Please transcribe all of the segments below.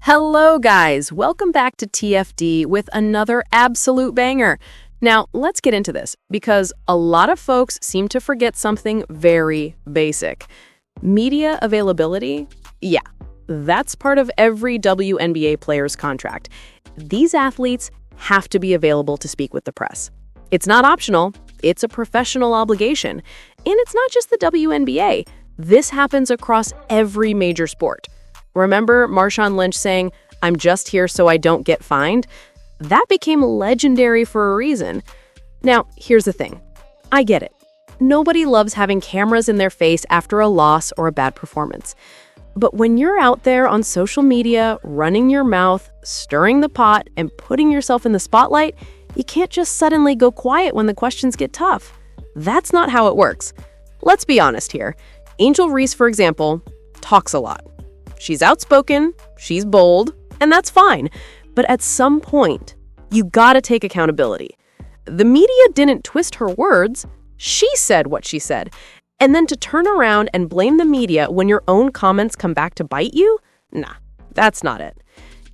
Hello, guys. Welcome back to TFD with another absolute banger. Now, let's get into this because a lot of folks seem to forget something very basic. Media availability? Yeah, that's part of every WNBA player's contract. These athletes have to be available to speak with the press. It's not optional, it's a professional obligation. And it's not just the WNBA. This happens across every major sport. Remember Marshawn Lynch saying, "I'm just here so I don't get fined"? That became legendary for a reason. Now, here's the thing. I get it. Nobody loves having cameras in their face after a loss or a bad performance. But when you're out there on social media, running your mouth, stirring the pot, and putting yourself in the spotlight, you can't just suddenly go quiet when the questions get tough. That's not how it works. Let's be honest here. Angel Reese, for example, talks a lot. She's outspoken, she's bold, and that's fine. But at some point, you gotta take accountability. The media didn't twist her words. She said what she said. And then to turn around and blame the media when your own comments come back to bite you? Nah, that's not it.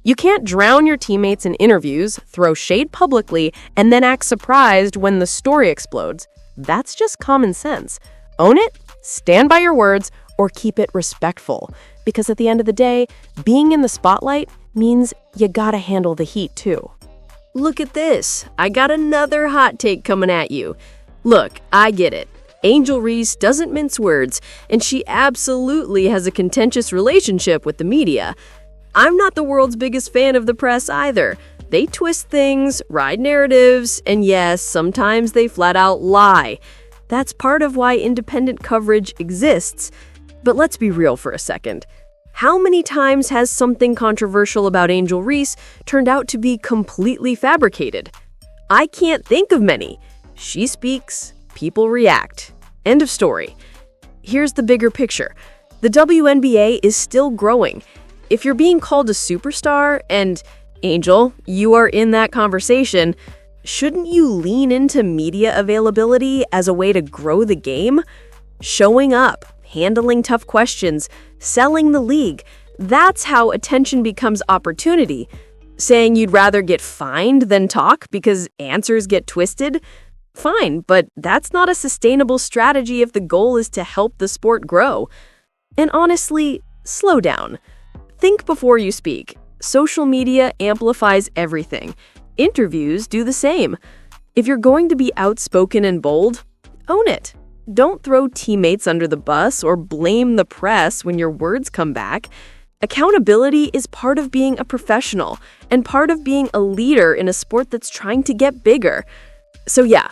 You can't drown your teammates in interviews, throw shade publicly, and then act surprised when the story explodes. That's just common sense. Own it, stand by your words, or keep it respectful. Because at the end of the day, being in the spotlight means you gotta handle the heat too. Look at this. I got another hot take coming at you. Look, I get it. Angel Reese doesn't mince words, and she absolutely has a contentious relationship with the media. I'm not the world's biggest fan of the press either. They twist things, ride narratives, and yes, sometimes they flat out lie. That's part of why independent coverage exists. But let's be real for a second. How many times has something controversial about Angel Reese turned out to be completely fabricated? I can't think of many. She speaks, people react. End of story. Here's the bigger picture. The WNBA is still growing. If you're being called a superstar, and Angel, you are in that conversation, shouldn't you lean into media availability as a way to grow the game? Showing up, handling tough questions, selling the league. That's how attention becomes opportunity. Saying you'd rather get fined than talk because answers get twisted? Fine, but that's not a sustainable strategy if the goal is to help the sport grow. And honestly, slow down. Think before you speak. Social media amplifies everything. Interviews do the same. If you're going to be outspoken and bold, own it. Don't throw teammates under the bus or blame the press when your words come back. Accountability is part of being a professional and part of being a leader in a sport that's trying to get bigger. So yeah,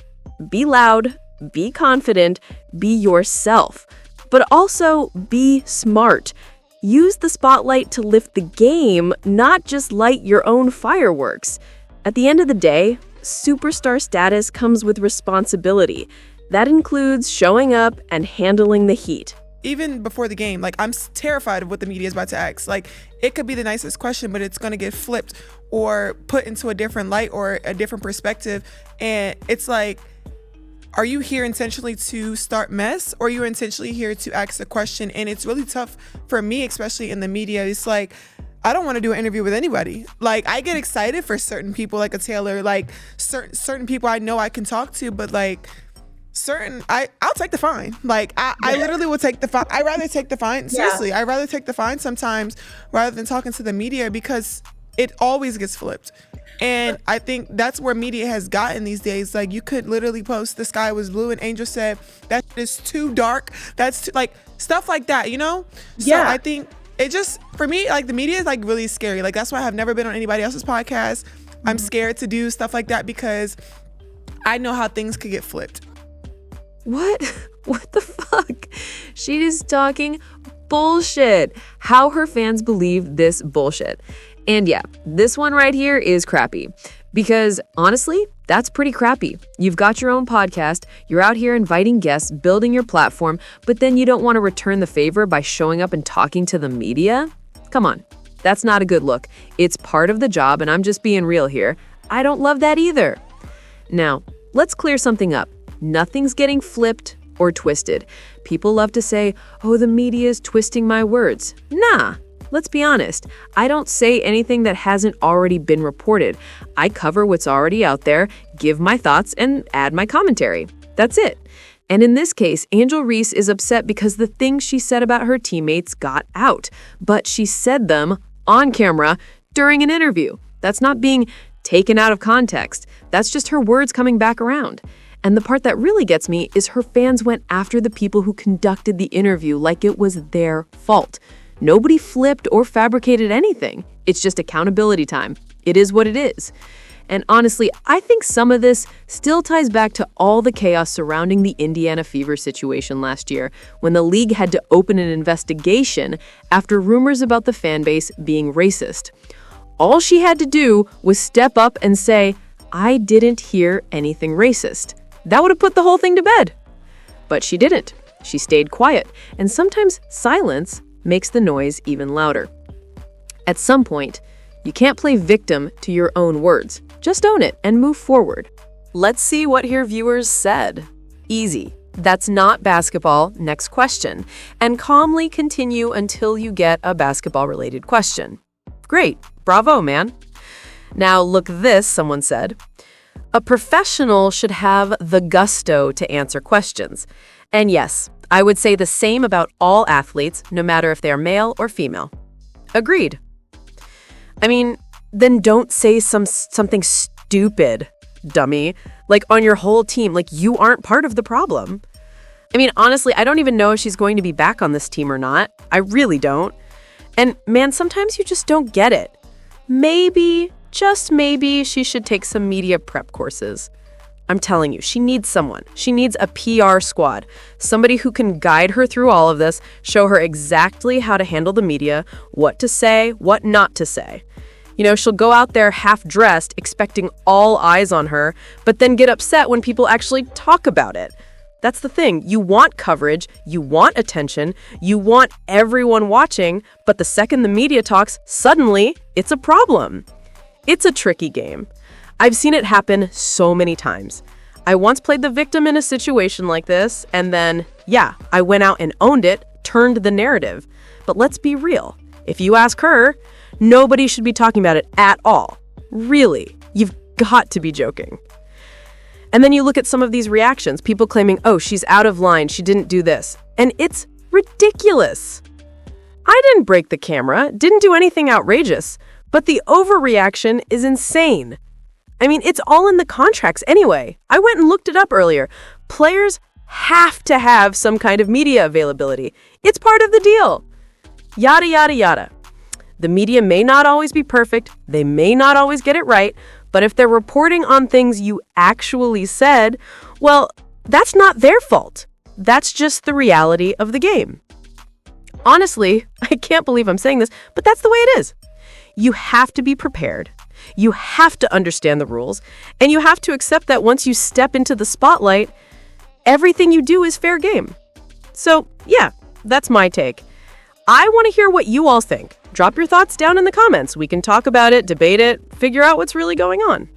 be loud, be confident, be yourself, but also be smart. Use the spotlight to lift the game, not just light your own fireworks. At the end of the day, superstar status comes with responsibility. That includes showing up and handling the heat. Even before the game, I'm terrified of what the media is about to ask. It could be the nicest question, but it's going to get flipped or put into a different light or a different perspective. And it's are you here intentionally to start mess, or are you intentionally here to ask a question? And it's really tough for me, especially in the media. It's I don't want to do an interview with anybody. I get excited for certain people, like a Taylor, certain people I know I can talk to, but I'll take the fine. I literally will take the fine. I'd rather take the fine. Seriously, I'd rather take the fine sometimes rather than talking to the media because it always gets flipped. And I think that's where media has gotten these days. You could literally post "the sky was blue" and Angel said that is too dark. That's too, stuff like that, So I think it just, for me, the media is really scary. That's why I've never been on anybody else's podcast. I'm scared to do stuff like that because I know how things could get flipped. What? What the fuck? She is talking bullshit. How her fans believe this bullshit. And yeah, this one right here is crappy. Because honestly, that's pretty crappy. You've got your own podcast, you're out here inviting guests, building your platform, but then you don't want to return the favor by showing up and talking to the media? Come on, that's not a good look. It's part of the job, and I'm just being real here. I don't love that either. Now, let's clear something up. Nothing's getting flipped or twisted. People love to say, "Oh, the media is twisting my words." Nah, let's be honest. I don't say anything that hasn't already been reported. I cover what's already out there, give my thoughts, and add my commentary. That's it. And in this case, Angel Reese is upset because the things she said about her teammates got out, but she said them on camera during an interview. That's not being taken out of context. That's just her words coming back around. And the part that really gets me is her fans went after the people who conducted the interview like it was their fault. Nobody flipped or fabricated anything. It's just accountability time. It is what it is. And honestly, I think some of this still ties back to all the chaos surrounding the Indiana Fever situation last year, when the league had to open an investigation after rumors about the fan base being racist. All she had to do was step up and say, "I didn't hear anything racist." That would have put the whole thing to bed. But she didn't. She stayed quiet, and sometimes silence makes the noise even louder. At some point, you can't play victim to your own words. Just own it and move forward. Let's see what her viewers said. Easy. That's not basketball. Next question. And calmly continue until you get a basketball-related question. Great. Bravo, man. Now look this, someone said. A professional should have the gusto to answer questions. And yes, I would say the same about all athletes, no matter if they're male or female. Agreed. I mean, then don't say something stupid, dummy, like on your whole team, like you aren't part of the problem. I mean, honestly, I don't even know if she's going to be back on this team or not. I really don't. And man, sometimes you just don't get it. Maybe, just maybe, she should take some media prep courses. I'm telling you, she needs someone. She needs a PR squad, somebody who can guide her through all of this, show her exactly how to handle the media, what to say, what not to say. You know, she'll go out there half-dressed, expecting all eyes on her, but then get upset when people actually talk about it. That's the thing. You want coverage, you want attention, you want everyone watching, but the second the media talks, suddenly it's a problem. It's a tricky game. I've seen it happen so many times. I once played the victim in a situation like this, and then, I went out and owned it, turned the narrative. But let's be real. If you ask her, nobody should be talking about it at all. Really, you've got to be joking. And then you look at some of these reactions, people claiming, oh, she's out of line, she didn't do this. And it's ridiculous. I didn't break the camera, didn't do anything outrageous, but the overreaction is insane. I mean, it's all in the contracts anyway. I went and looked it up earlier. Players have to have some kind of media availability. It's part of the deal. Yada, yada, yada. The media may not always be perfect, they may not always get it right, but if they're reporting on things you actually said, well, that's not their fault. That's just the reality of the game. Honestly, I can't believe I'm saying this, but that's the way it is. You have to be prepared. You have to understand the rules, and you have to accept that once you step into the spotlight, everything you do is fair game. So, that's my take. I want to hear what you all think. Drop your thoughts down in the comments. We can talk about it, debate it, figure out what's really going on.